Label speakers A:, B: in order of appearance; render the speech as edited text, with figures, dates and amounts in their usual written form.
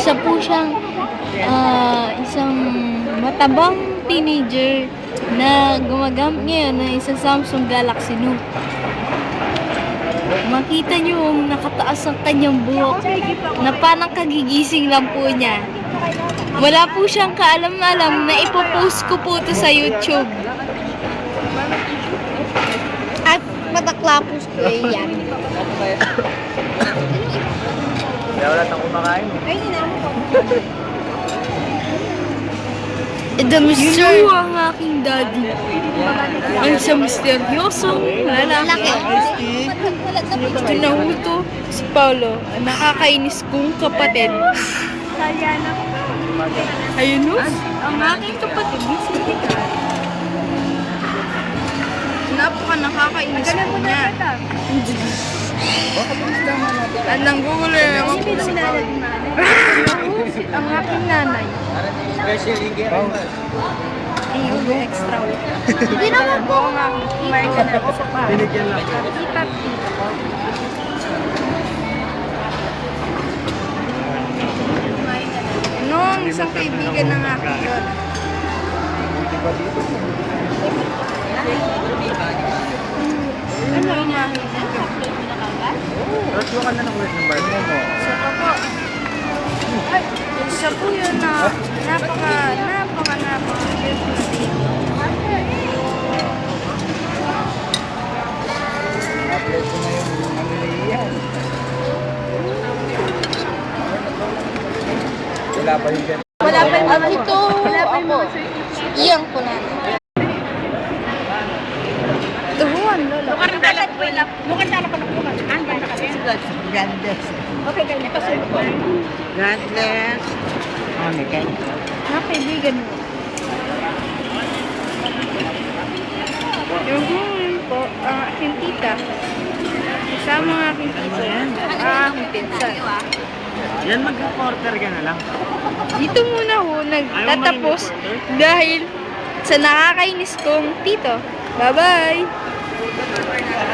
A: Isa po siyang isang matabang teenager na gumagamit ngayon ng isang Samsung Galaxy Note. Makita niyo yung nakataas ang kanyang buhok na parang kagigising lang po niya. Wala po siyang kaalam-alam na ipopost ko po ito sa YouTube. At mataklapos ko yan.
B: Kaya wala tang kumakain.
A: Ay, The Mister ang aking daddy. Ang isang misteryosong lalaki. Kinahuto si Paolo, ang nakakainis kong kapatid. Ayun o, ang aking kapatid, si Tika. Napaka nakakainis ko niya. Anong gugulo naman po siya. Ang aking nanay. Yung extra week. Hindi naman po. Kumain ka na.
B: Binigyan lang.
A: Nung isang kaibigan ng aking lola. Ano ang aking
B: Ratuwa ka na ng work ng bar mo.
A: isa pa po. Isa po yun na napaka
B: Upload ko na yung ano na iyan. Wala pa yung ganun.
A: wala pa yung mga ito. Ako. Iyang ko na. Tuhuan, lola.
C: Mukhang dalat ko lang. Mukhang dalat ko lang. Ang ganda kasi.
B: Grandes.
C: Okay, ganyan. Pasunod ko.
B: Grandes. Ano ka?
A: Kaibigan mo. Yung po, ang aking tita. Kasama ang aking tito. Ang aking pinsan.
B: Yan, mag-reporter ka na lang.
A: Dito muna ho nagtatapos dahil sa nakakainis kong tito. Bye-bye!